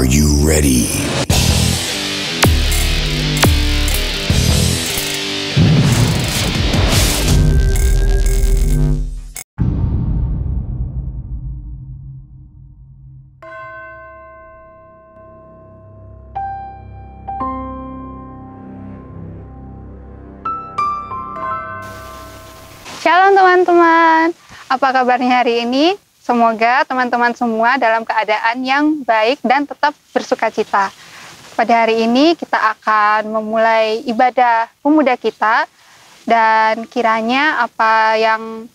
Are you ready? Shalom teman-teman, apa kabarnya hari ini? Semoga teman-teman semua dalam keadaan yang baik dan tetap bersuka cita. Pada hari ini kita akan memulai ibadah pemuda kita, dan kiranya apa yang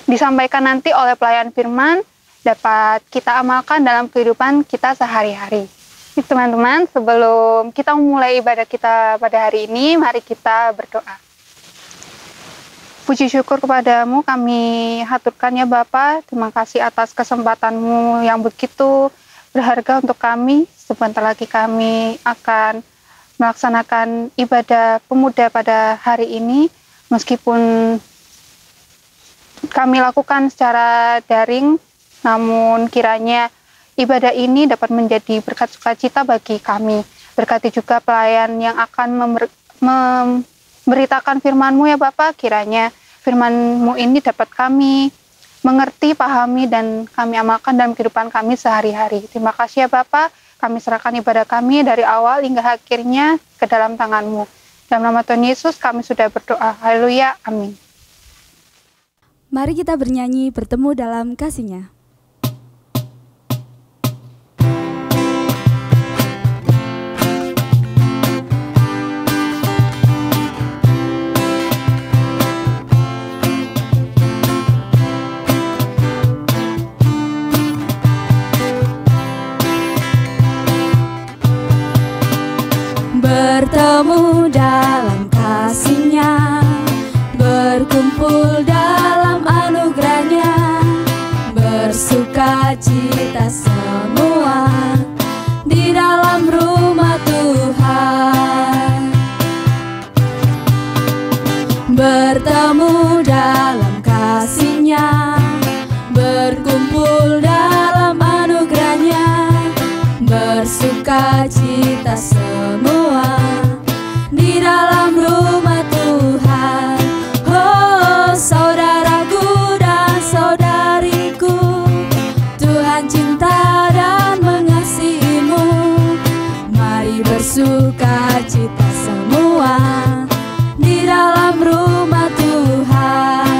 disampaikan nanti oleh pelayan firman dapat kita amalkan dalam kehidupan kita sehari-hari. Teman-teman, sebelum kita memulai ibadah kita pada hari ini, mari kita berdoa. Puji syukur kepadamu kami haturkan ya Bapa. Terima kasih atas kesempatanmu yang begitu berharga untuk kami. Sebentar lagi kami akan melaksanakan ibadah pemuda pada hari ini. Meskipun kami lakukan secara daring, namun kiranya ibadah ini dapat menjadi berkat sukacita bagi kami. Berkati juga pelayan yang akan memberitakan firman-Mu ya Bapak. Kiranya firman-Mu ini dapat kami mengerti, pahami, dan kami amalkan dalam kehidupan kami sehari-hari. Terima kasih ya Bapak, kami serahkan ibadah kami dari awal hingga akhirnya ke dalam tangan-Mu. Dalam nama Tuhan Yesus kami sudah berdoa. Haleluya, amin. Mari kita bernyanyi bertemu dalam kasih-Nya. Bertemu dalam kasih-Nya, berkumpul dalam anugerah-Nya, bersuka cita semua di dalam rumah Tuhan. Bertemu dalam kasih-Nya, berkumpul dalam anugerah-Nya, bersuka cita semua di dalam rumah Tuhan. Oh saudaraku dan saudariku, Tuhan cinta dan mengasihimu. Mari bersuka cita semua di dalam rumah Tuhan.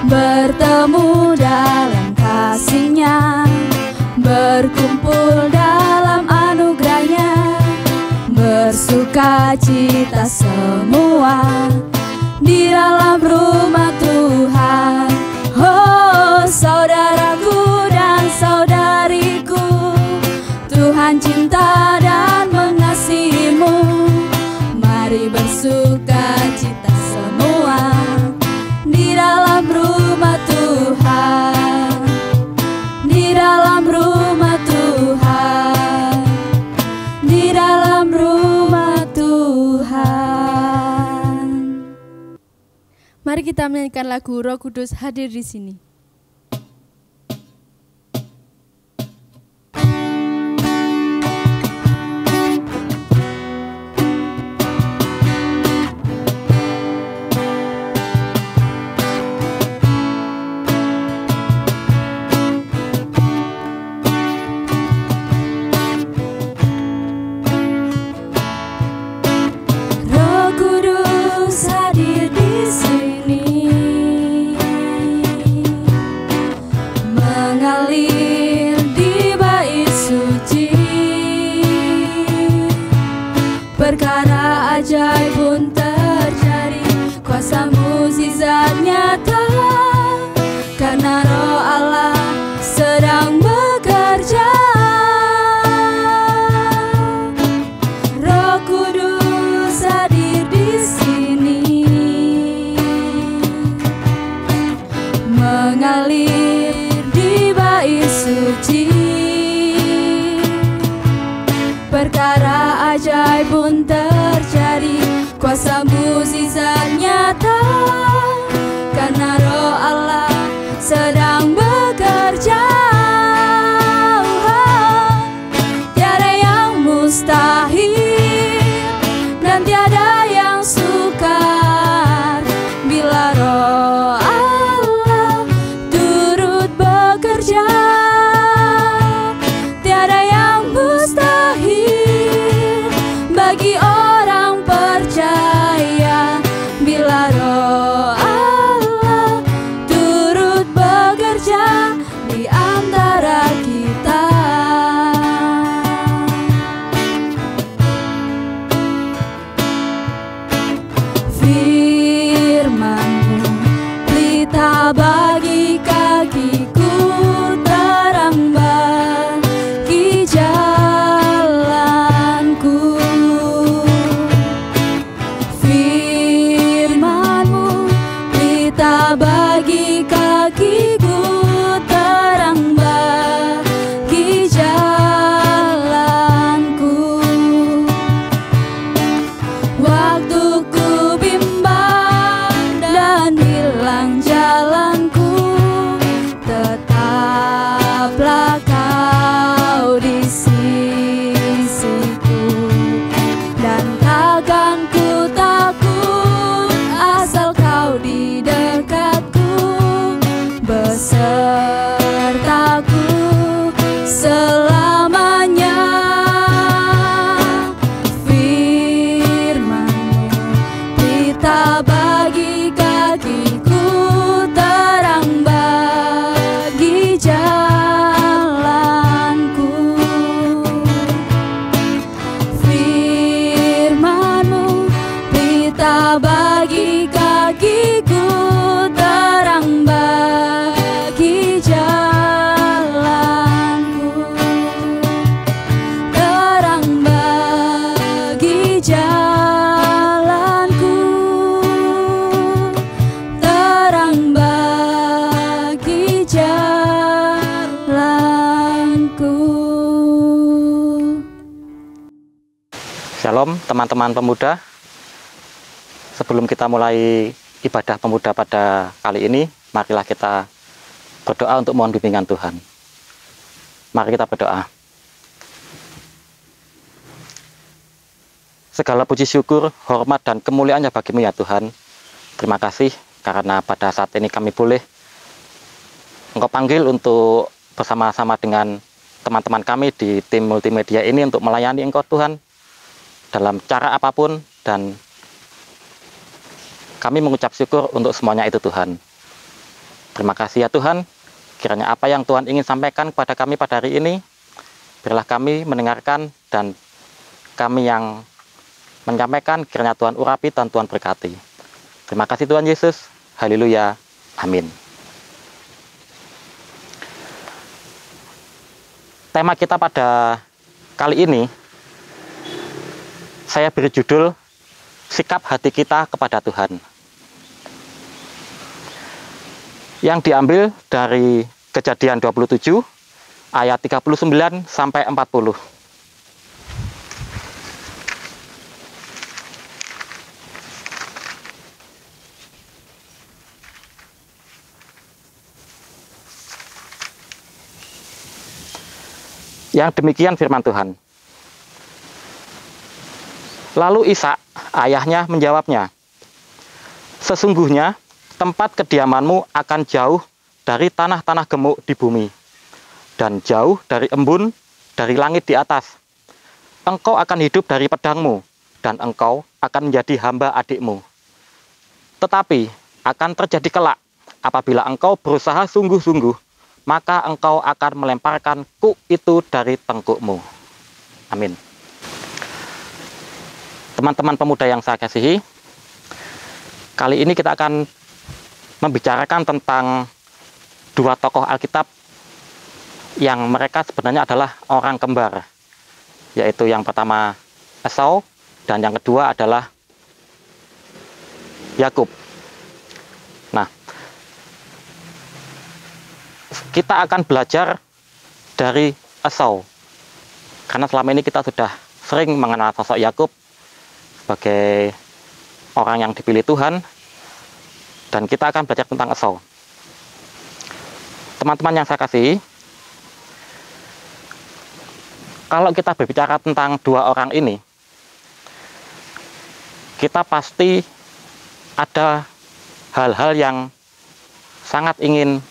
Bertemu dalam kasih-Nya, berkumpul dalam anugerah-Nya, bersuka cita semua di dalam rumah Tuhan. Oh saudaraku dan saudariku, Tuhan cinta dan mengasihimu. Mari bersuka cita semua di dalam rumah Tuhan, di dalam rumah Tuhan, di dalam rumah Tuhan. Mari kita menyanyikan lagu Roh Kudus hadir di sini. Roh Kudus hadir di sini, mengalir di bait suci. Perkara ajaib pun terjadi, kuasa mukjizat nyata, karena Roh Allah sedang bekerja. Roh Kudus hadir di sini, mengalir di bekerja. Tiada yang mustahil bagi orang percaya bila Roh Allah turut bekerja di antara kita. Firman-Mu pelita bagi kakiku, terang bagi jalanku. Firman-Mu pelita bagi kakiku, terang bagi jalanku. Waktu ku bimbang dan hilang jalanku, tetaplah Kau di sisiku. Dan takkan ku takut asal Kau di dekatku, besertaku selamanya. Firman-Mu pelita bagi kakiku, terang bagi jalanku. Firman-Mu pelita bagi kakiku, terang bagi jalanku. Terang bagi jalanku, terang bagi jalanku. Shalom teman-teman pemuda. Sebelum kita mulai ibadah pemuda pada kali ini, marilah kita berdoa untuk mohon bimbingan Tuhan. Mari kita berdoa. Segala puji syukur, hormat dan kemuliaannya bagi-Mu ya Tuhan. Terima kasih karena pada saat ini kami boleh Engkau panggil untuk bersama-sama dengan teman-teman kami di tim multimedia ini untuk melayani Engkau Tuhan dalam cara apapun, dan kami mengucap syukur untuk semuanya itu Tuhan. Terima kasih ya Tuhan. Kiranya apa yang Tuhan ingin sampaikan kepada kami pada hari ini, biarlah kami mendengarkan, dan kami yang menyampaikan kiranya Tuhan urapi dan Tuhan berkati. Terima kasih Tuhan Yesus. Haleluya. Amin. Tema kita pada kali ini saya beri judul Sikap Hati Kita Kepada Tuhan, yang diambil dari Kejadian 27 ayat 39 sampai 40. Yang demikian firman Tuhan. Lalu Ishak, ayahnya, menjawabnya, "Sesungguhnya tempat kediamanmu akan jauh dari tanah-tanah gemuk di bumi, dan jauh dari embun, dari langit di atas. Engkau akan hidup dari pedangmu, dan engkau akan menjadi hamba adikmu. Tetapi akan terjadi kelak, apabila engkau berusaha sungguh-sungguh, maka engkau akan melemparkan kuk itu dari tengkukmu." Amin. Teman-teman pemuda yang saya kasihi, kali ini kita akan membicarakan tentang dua tokoh Alkitab yang mereka sebenarnya adalah orang kembar, yaitu yang pertama Esau dan yang kedua adalah Yakub. Nah, kita akan belajar dari Esau, karena selama ini kita sudah sering mengenal sosok Yakub sebagai orang yang dipilih Tuhan, dan kita akan belajar tentang Esau. Teman-teman yang saya kasihi, kalau kita berbicara tentang dua orang ini, kita pasti ada hal-hal yang sangat ingin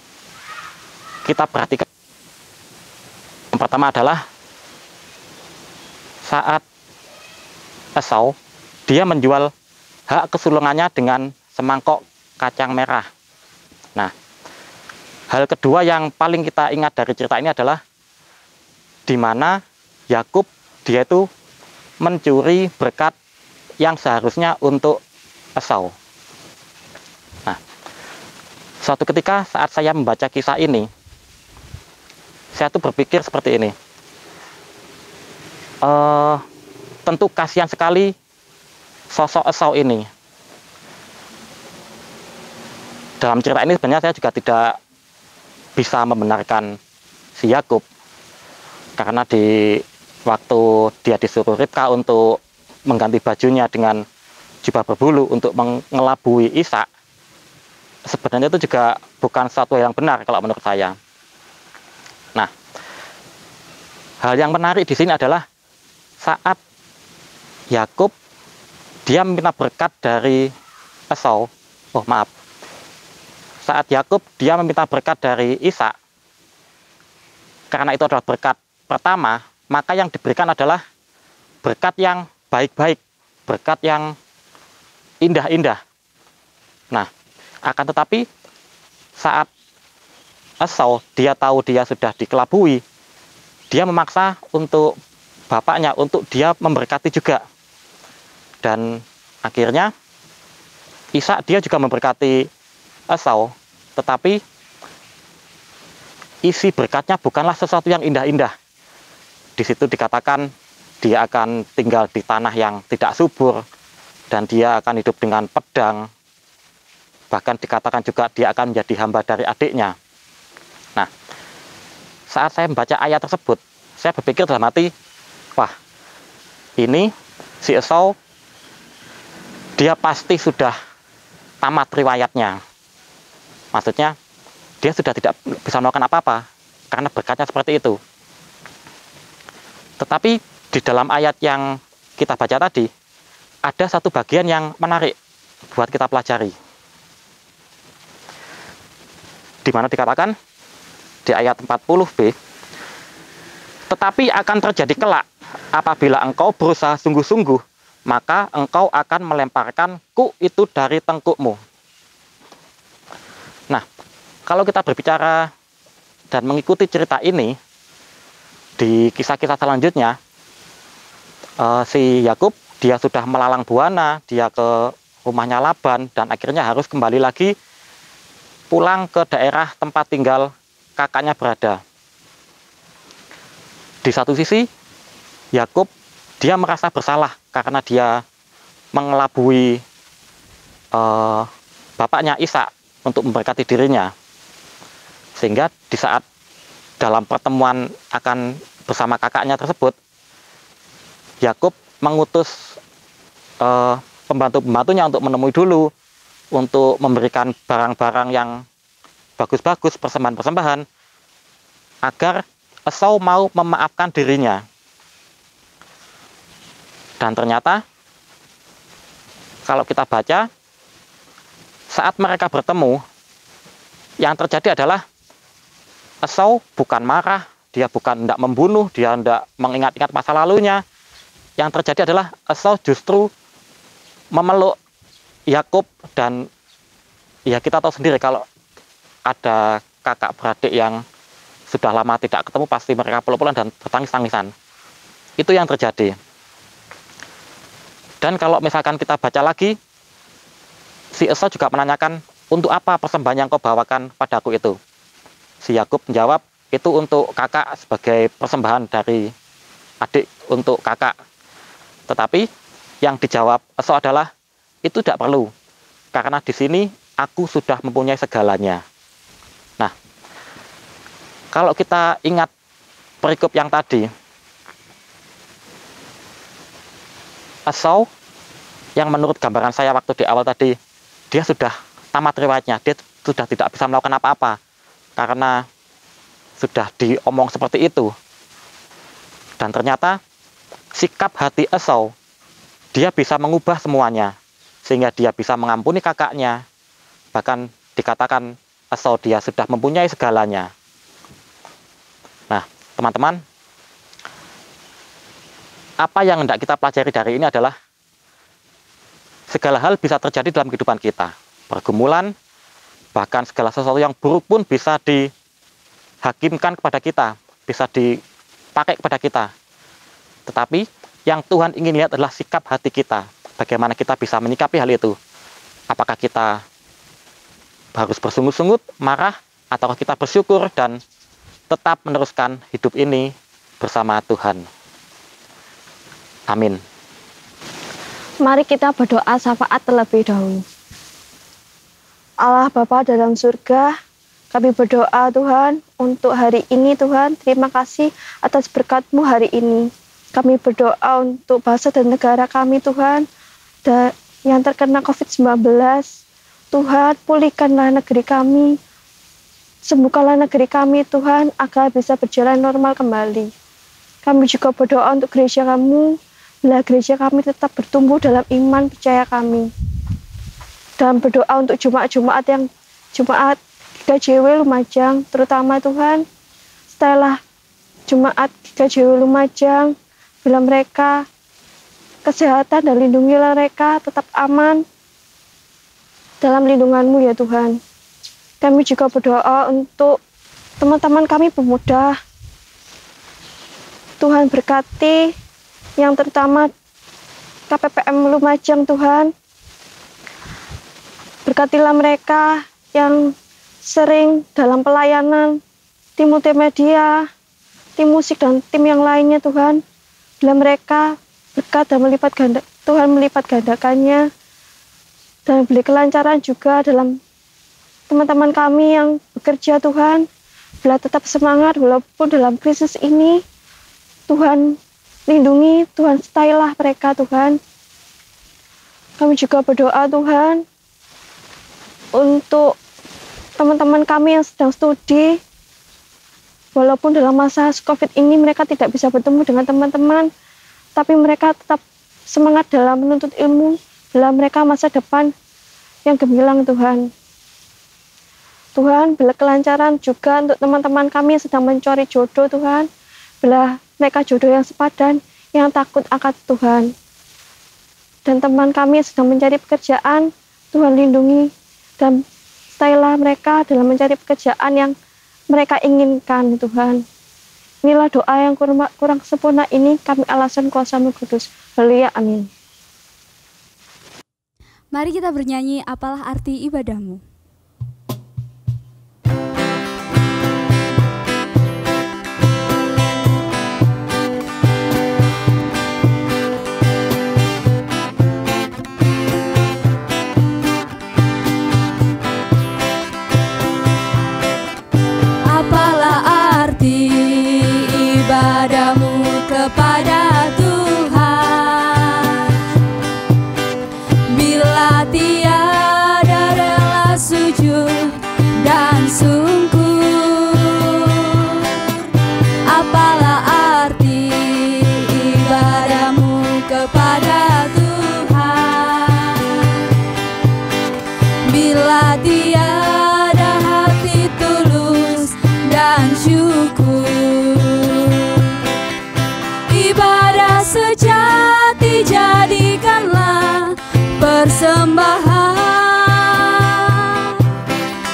kita perhatikan. Yang pertama adalah saat Esau dia menjual hak kesulungannya dengan semangkok kacang merah. Nah, hal kedua yang paling kita ingat dari cerita ini adalah di mana Yakub dia itu mencuri berkat yang seharusnya untuk Esau. Nah, suatu ketika saat saya membaca kisah ini, saya tuh berpikir seperti ini. Tentu kasihan sekali sosok Esau ini. Dalam cerita ini sebenarnya saya juga tidak bisa membenarkan si Yakub, karena di waktu dia disuruh Ribka untuk mengganti bajunya dengan jubah berbulu untuk mengelabui Ishak, sebenarnya itu juga bukan sesuatu yang benar kalau menurut saya. Nah, hal yang menarik di sini adalah saat Yakub dia meminta berkat dari Esau. Saat Yakub dia meminta berkat dari Ishak, karena itu adalah berkat pertama, maka yang diberikan adalah berkat yang baik-baik, berkat yang indah-indah. Nah, akan tetapi saat Esau dia tahu dia sudah dikelabui, dia memaksa untuk bapaknya untuk dia memberkati juga. Dan akhirnya Ishak dia juga memberkati Esau, tetapi isi berkatnya bukanlah sesuatu yang indah-indah. Di situ dikatakan dia akan tinggal di tanah yang tidak subur, dan dia akan hidup dengan pedang. Bahkan dikatakan juga dia akan menjadi hamba dari adiknya. Nah, saat saya membaca ayat tersebut, saya berpikir dalam hati, wah, ini si Esau dia pasti sudah tamat riwayatnya. Maksudnya, dia sudah tidak bisa melakukan apa-apa karena berkatnya seperti itu. Tetapi di dalam ayat yang kita baca tadi, ada satu bagian yang menarik buat kita pelajari. Di mana dikatakan di ayat 40b, tetapi akan terjadi kelak apabila engkau berusaha sungguh-sungguh, maka engkau akan melemparkan kuk itu dari tengkukmu. Nah, kalau kita berbicara dan mengikuti cerita ini, di kisah-kisah selanjutnya, si Yakub dia sudah melalang buana, dia ke rumahnya Laban, dan akhirnya harus kembali lagi pulang ke daerah tempat tinggal kakaknya berada. Di satu sisi, Yakub dia merasa bersalah karena dia mengelabui bapaknya Ishak untuk memberkati dirinya. Sehingga di saat dalam pertemuan akan bersama kakaknya tersebut, Yakub mengutus pembantu-pembantunya untuk menemui dulu, untuk memberikan barang-barang yang bagus-bagus, persembahan-persembahan, agar Esau mau memaafkan dirinya. Dan ternyata, kalau kita baca, saat mereka bertemu, yang terjadi adalah Esau bukan marah, dia bukan hendak membunuh, dia hendak mengingat-ingat masa lalunya. Yang terjadi adalah Esau justru memeluk Yakub, dan ya kita tahu sendiri kalau ada kakak beradik yang sudah lama tidak ketemu, pasti mereka peluk-pelukan dan bertangis-tangisan. Itu yang terjadi. Dan kalau misalkan kita baca lagi, si Esau juga menanyakan, untuk apa persembahan yang kau bawakan padaku itu? Si Yakub menjawab, itu untuk kakak sebagai persembahan dari adik untuk kakak. Tetapi yang dijawab Esau adalah, itu tidak perlu, karena di sini aku sudah mempunyai segalanya. Nah, kalau kita ingat perikop yang tadi, Esau yang menurut gambaran saya waktu di awal tadi, dia sudah tamat riwayatnya, dia sudah tidak bisa melakukan apa-apa karena sudah diomong seperti itu. Dan ternyata sikap hati Esau, dia bisa mengubah semuanya, sehingga dia bisa mengampuni kakaknya. Bahkan dikatakan Esau dia sudah mempunyai segalanya. teman-teman, apa yang hendak kita pelajari dari ini adalah segala hal bisa terjadi dalam kehidupan kita. Pergumulan, bahkan segala sesuatu yang buruk pun bisa dihakimkan kepada kita, bisa dipakai kepada kita. Tetapi yang Tuhan ingin lihat adalah sikap hati kita. Bagaimana kita bisa menyikapi hal itu. Apakah kita harus bersungut-sungut, marah, atau kita bersyukur dan tetap meneruskan hidup ini bersama Tuhan. Amin. Mari kita berdoa syafaat terlebih dahulu. Allah Bapa dalam surga, kami berdoa Tuhan untuk hari ini Tuhan. Terima kasih atas berkat-Mu hari ini. Kami berdoa untuk bangsa dan negara kami Tuhan, yang terkena COVID-19. Tuhan, pulihkanlah negeri kami. Sembuhkanlah negeri kami Tuhan, agar bisa berjalan normal kembali. Kami juga berdoa untuk gereja kami, bila gereja kami tetap bertumbuh dalam iman percaya kami. Dan berdoa untuk Jumat GKJW Lumajang, terutama Tuhan, setelah Jumat GKJW Lumajang, bila mereka kesehatan dan lindungilah mereka tetap aman dalam lindungan-Mu ya Tuhan. Kami juga berdoa untuk teman-teman kami pemuda. Tuhan berkati yang terutama KPPM Lumajang Tuhan. Berkatilah mereka yang sering dalam pelayanan, tim multimedia, tim musik dan tim yang lainnya Tuhan. Bila mereka berkat dan melipat ganda, Tuhan melipat gandakannya. Dan beri kelancaran juga dalam teman-teman kami yang bekerja Tuhan. Bila tetap semangat walaupun dalam krisis ini. Tuhan lindungi, Tuhan stay-lah mereka Tuhan. Kami juga berdoa Tuhan untuk teman-teman kami yang sedang studi. Walaupun dalam masa COVID ini mereka tidak bisa bertemu dengan teman-teman, tapi mereka tetap semangat dalam menuntut ilmu, dalam mereka masa depan yang gemilang Tuhan. Tuhan, bila kelancaran juga untuk teman-teman kami yang sedang mencari jodoh Tuhan, bila mereka jodoh yang sepadan, yang takut akan Tuhan. Dan teman kami yang sedang mencari pekerjaan, Tuhan lindungi dan stay-lah mereka dalam mencari pekerjaan yang mereka inginkan Tuhan. Inilah doa yang kurang sempurna ini kami alasan kuasa-Mu kudus. Haleluya, amin. Mari kita bernyanyi apalah arti ibadahmu. Apalah arti ibadahmu kepada Tuhan, bila tiada rela sujud dan sungkur. Apalah arti ibadahmu kepada Tuhan, bila tiada hati tulus dan syukur. Ibadah sejati jadikanlah persembahan.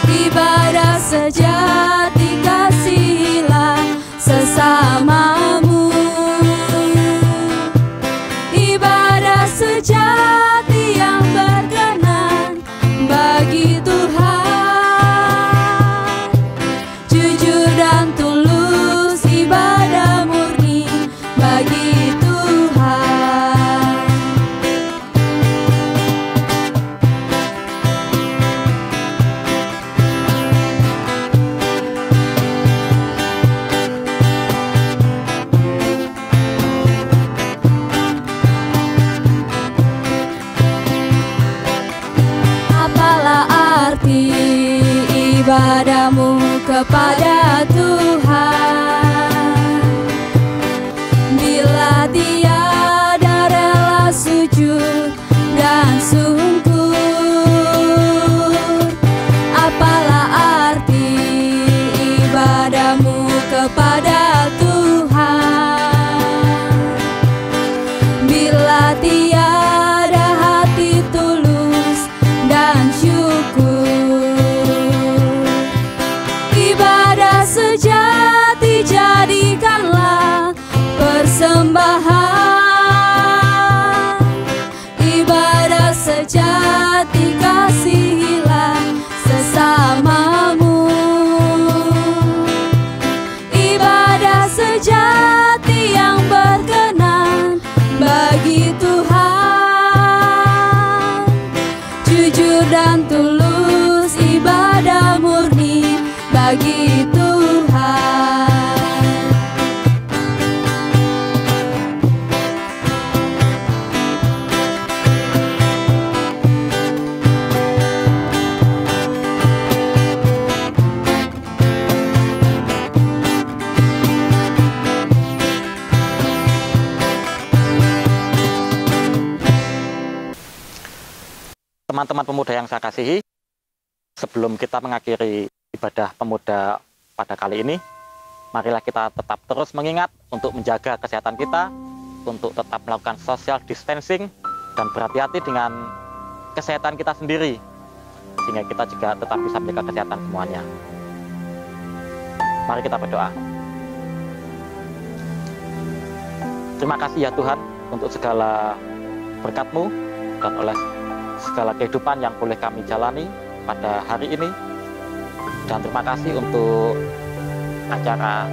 Ibadah sejati kasihilah sesamamu. Ibadah sejati yang berkenan bagi Tuhan, jujur dan tulus, ibadah murni bagi Tuhan. Apalah arti ibadahmu kepada Tuhan, bila tiada rela sujud dan sungkur. Apalah arti ibadahmu kepada Tuhan, Teman-teman pemuda yang saya kasihi, sebelum kita mengakhiri ibadah pemuda pada kali ini, marilah kita tetap terus mengingat untuk menjaga kesehatan kita, untuk tetap melakukan social distancing, dan berhati-hati dengan kesehatan kita sendiri, sehingga kita juga tetap bisa menjaga kesehatan semuanya. Mari kita berdoa. Terima kasih ya Tuhan untuk segala berkat-Mu dan oleh segala kehidupan yang boleh kami jalani pada hari ini. Dan terima kasih untuk acara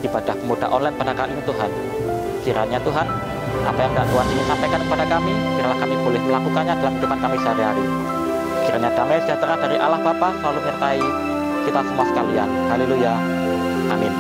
ibadah pemuda online pada kali ini Tuhan. Kiranya Tuhan, apa yang Tuhan ingin sampaikan kepada kami, biarlah kami boleh melakukannya dalam kehidupan kami sehari-hari. Kiranya damai sejahtera dari Allah Bapa selalu menyertai kita semua sekalian. Haleluya. Amin.